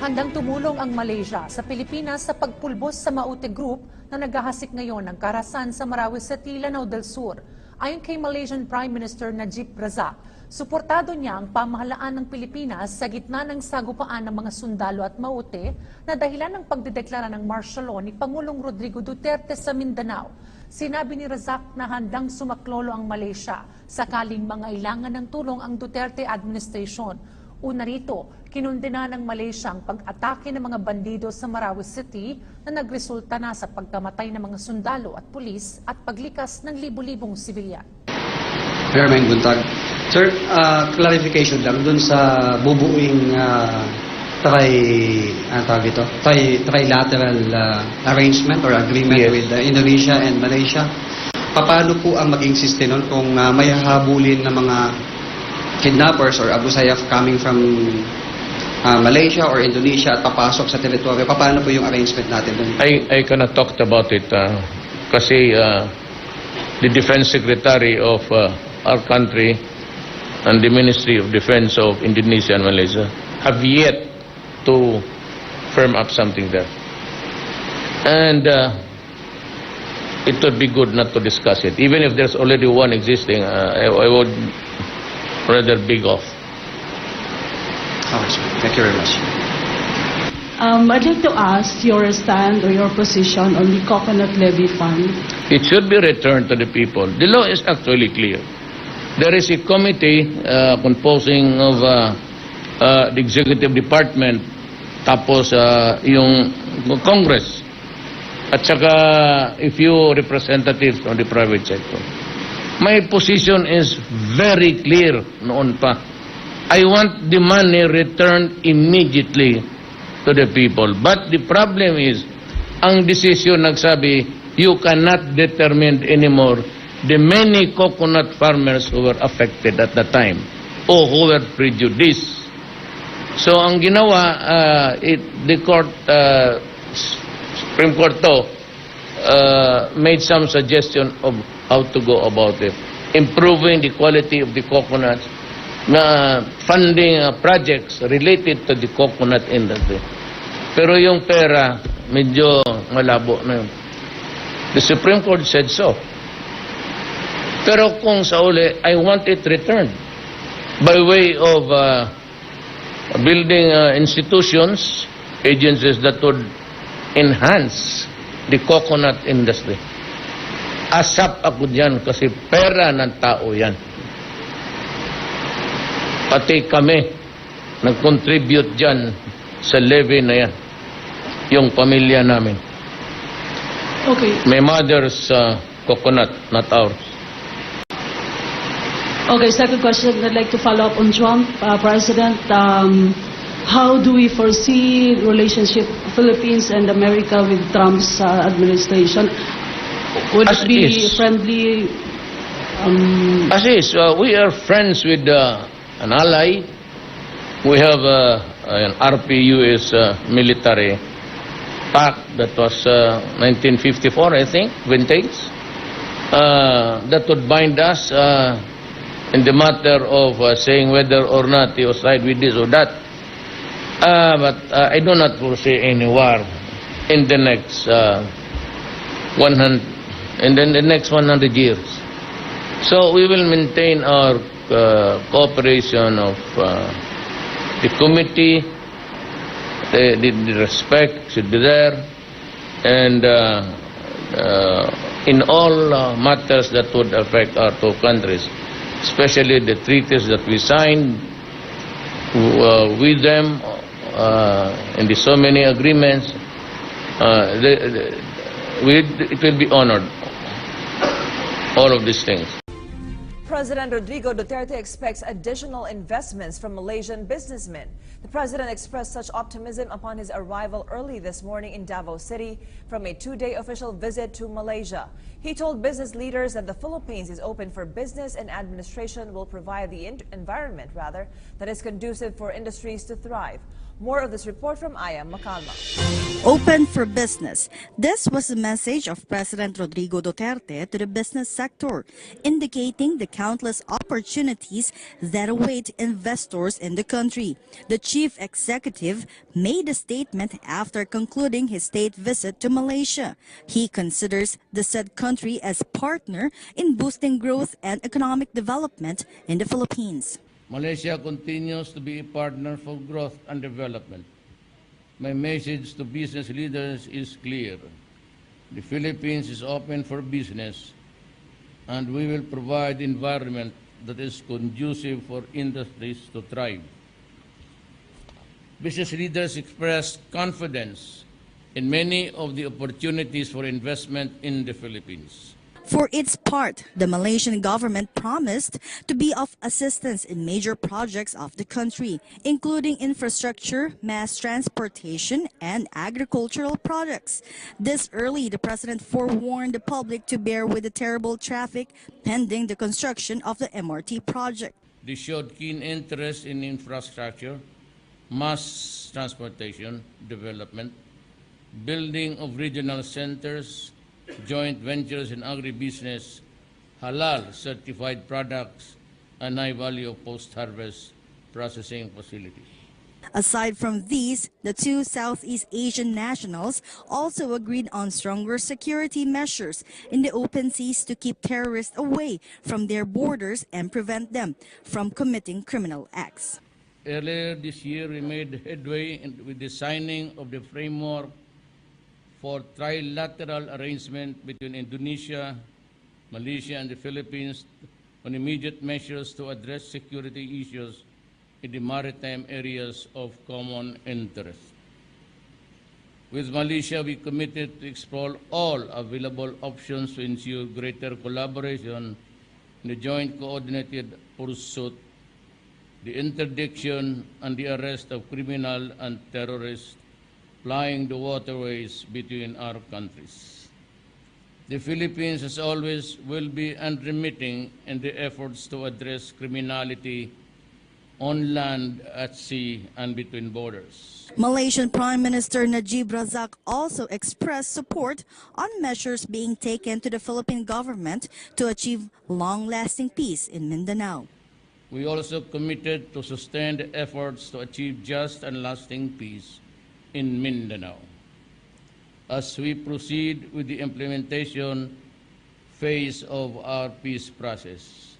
Handang tumulong ang Malaysia sa Pilipinas sa pagpulbos sa Maute Group na naghahasik ngayon ng karahasan sa Marawi City, Lanao del Sur. Ayon kay Malaysian Prime Minister Najib Razak, suportado niya ang pamahalaan ng Pilipinas sa gitna ng sagupaan ng mga Sundalo at Maute na dahilan ng pagdedeklara ng martial law ni Pangulong Rodrigo Duterte sa Mindanao. Sinabi ni Razak na handang sumaklolo ang Malaysia sakaling mangailangan ng tulong ang Duterte administration. Una rito, kinundena ng Malaysia ang pag-atake ng mga bandido sa Marawi City na nagresulta na sa pagkamatay ng mga sundalo at pulis at paglikas ng libu-libong sibilyan. Maraming buntag. Sir, clarification lang dun sa bubuing trilateral arrangement or agreement with Indonesia and Malaysia. Paano po ang maging system nun kung may habulin na mga kidnappers or Abu Sayyaf coming from Malaysia or Indonesia at papasok sa teritoryo? Paano po yung arrangement natin dun? I cannot talk about it kasi the Defense Secretary of our country and the Ministry of Defense of Indonesia and Malaysia have yet to firm up something there. And it would be good not to discuss it. Even if there's already one existing, I would rather big off. Okay, sir. Thank you very much. I'd like to ask your stand or your position on the coconut levy fund. It should be returned to the people. The law is actually clear. There is a committee composing of the executive department, tapos yung Congress, at saka a few representatives from the private sector. My position is very clear noon pa. I want the money returned immediately to the people. But the problem is, ang decision nagsabi, you cannot determine anymore the many coconut farmers who were affected at the time or who were prejudiced. So ang ginawa, the court, Supreme Court made some suggestion of how to go about it. Improving the quality of the coconuts, funding projects related to the coconut industry. Pero yung pera, medyo malabo na yun. The Supreme Court said so. Pero kung sa uli, I want it returned by way of building institutions, agencies that would enhance the coconut industry. Asap ako dyan kasi pera ng tao yan. Pati kami nag-contribute dyan sa levy na yan. Yung pamilya namin. Okay. My mother's coconut, not ours. Okay, second question, I'd like to follow up on Trump, President. How do we foresee relationship Philippines and America with Trump's administration? Would it be friendly? As is, we are friends with an ally. We have an RP-US military pact that was 1954, I think, vintage. That would bind us in the matter of saying whether or not you side with this or that. But I do not foresee any war in the next 100 years. So we will maintain our cooperation of the committee. The respect should be there, and in all matters that would affect our two countries, especially the treaties that we signed with them, and the so many agreements, it will be honored, all of these things. President Rodrigo Duterte expects additional investments from Malaysian businessmen. The president expressed such optimism upon his arrival early this morning in Davao City from a two-day official visit to Malaysia. He told business leaders that the Philippines is open for business and administration will provide the environment that is conducive for industries to thrive. More of this report from Aya Macalma. Open for business. This was the message of President Rodrigo Duterte to the business sector, indicating the country countless opportunities that await investors in the country. The chief executive made a statement after concluding his state visit to Malaysia. He considers the said country as partner in boosting growth and economic development in the Philippines. Malaysia continues to be a partner for growth and development. My message to business leaders is clear. The Philippines is open for business, and we will provide environment that is conducive for industries to thrive. Business leaders expressed confidence in many of the opportunities for investment in the Philippines. For its part, the Malaysian government promised to be of assistance in major projects of the country, including infrastructure, mass transportation, and agricultural projects. This early, the president forewarned the public to bear with the terrible traffic pending the construction of the MRT project. They showed keen interest in infrastructure, mass transportation development, building of regional centers, joint ventures in agribusiness, halal certified products, and high value post-harvest processing facilities. Aside from these, the two Southeast Asian nationals also agreed on stronger security measures in the open seas to keep terrorists away from their borders and prevent them from committing criminal acts. Earlier this year, we made headway with the signing of the framework for trilateral arrangement between Indonesia, Malaysia, and the Philippines on immediate measures to address security issues in the maritime areas of common interest. With Malaysia, we committed to explore all available options to ensure greater collaboration in the joint coordinated pursuit, the interdiction and the arrest of criminal and terrorists plying the waterways between our countries. The Philippines, as always, will be unremitting in the efforts to address criminality on land, at sea, and between borders. Malaysian Prime Minister Najib Razak also expressed support on measures being taken to the Philippine government to achieve long-lasting peace in Mindanao. We also committed to sustain the efforts to achieve just and lasting peace in Mindanao. As we proceed with the implementation phase of our peace process,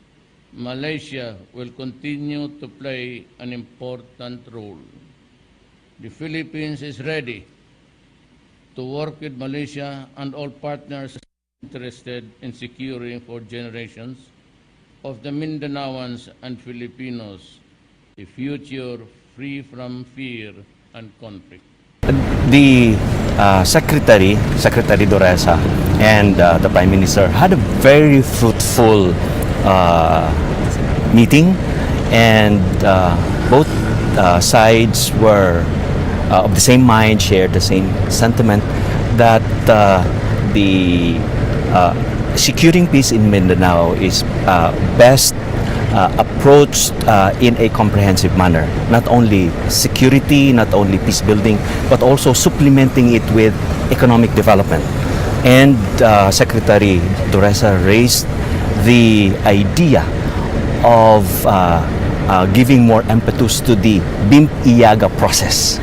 Malaysia will continue to play an important role. The Philippines is ready to work with Malaysia and all partners interested in securing for generations of the Mindanaoans and Filipinos a future free from fear and conflict. The Secretary Doresa, and the Prime Minister had a very fruitful meeting, and both sides were of the same mind, shared the same sentiment that the securing peace in Mindanao is best approached in a comprehensive manner. Not only security, not only peace building, but also supplementing it with economic development. And Secretary Doresa raised the idea of giving more impetus to the BIM-IAGA process.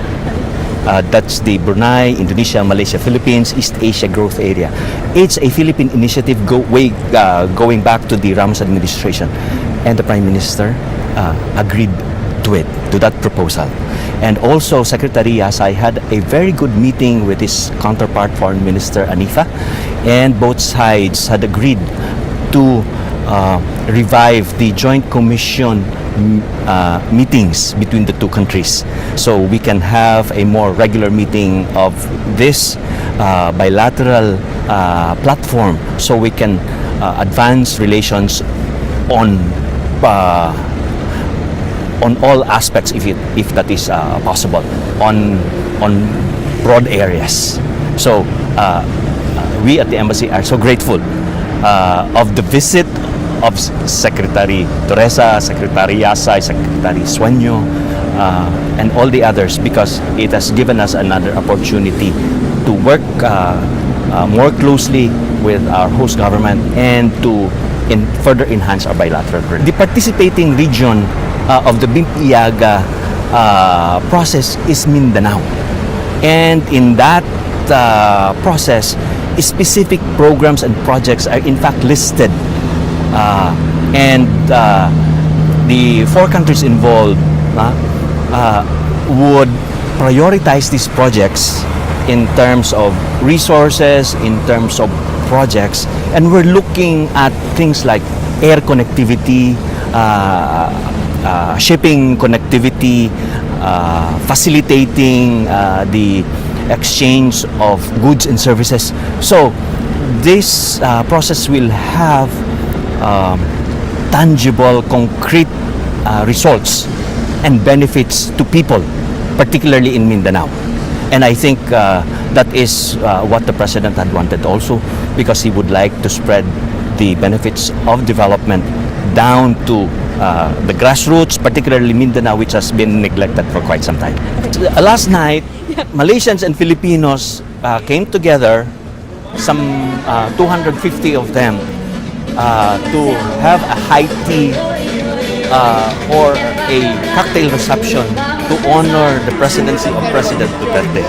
That's the Brunei, Indonesia, Malaysia, Philippines, East Asia Growth Area. It's a Philippine initiative going back to the Ramos administration. And the Prime Minister agreed to that proposal. And also Secretary Yasay had a very good meeting with his counterpart, Foreign Minister Anifa, and both sides had agreed to revive the joint commission meetings between the two countries, so we can have a more regular meeting of this bilateral platform, so we can advance relations on all aspects, if that is possible, on broad areas. So we at the embassy are so grateful of the visit of Secretary Doresa, Secretary Yasay, Secretary Sueño, and all the others, because it has given us another opportunity to work more closely with our host government and to further enhance our bilateral relations. The participating region of the BIMP-IAGA process is Mindanao. And in that process, specific programs and projects are in fact listed. The 4 countries involved would prioritize these projects in terms of resources, in terms of projects, and we're looking at things like air connectivity, shipping connectivity, facilitating the exchange of goods and services. So this process will have tangible, concrete results and benefits to people, particularly in Mindanao. And I think that is what the President had wanted also, because he would like to spread the benefits of development down to the grassroots, particularly Mindanao, which has been neglected for quite some time. Last night, Malaysians and Filipinos came together, some 250 of them, to have a high tea or a cocktail reception to honor the presidency of President Duterte.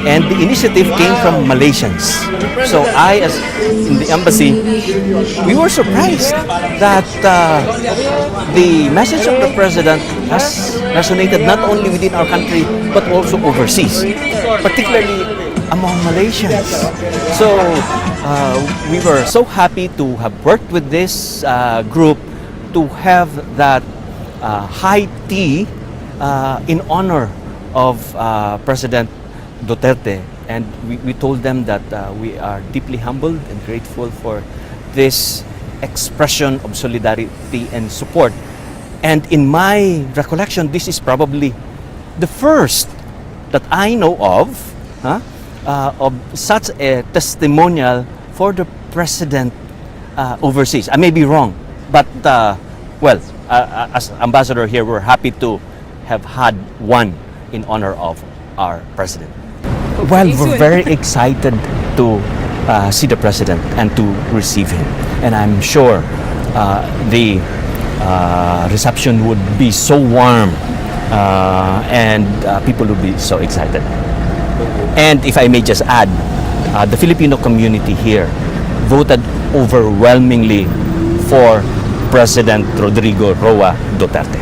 And the initiative came from Malaysians. So I, as in the embassy, we were surprised that the message of the President has resonated not only within our country, but also overseas, particularly among Malaysians. So we were so happy to have worked with this group to have that high tea in honor of President Duterte. And we told them that we are deeply humbled and grateful for this expression of solidarity and support. And in my recollection, this is probably the first that I know of such a testimonial for the President overseas. I may be wrong, but as ambassador here, we're happy to have had one in honor of our President. Well, we're very excited to see the President and to receive him. And I'm sure the reception would be so warm and people would be so excited. And if I may just add, the Filipino community here voted overwhelmingly for President Rodrigo Roa Duterte.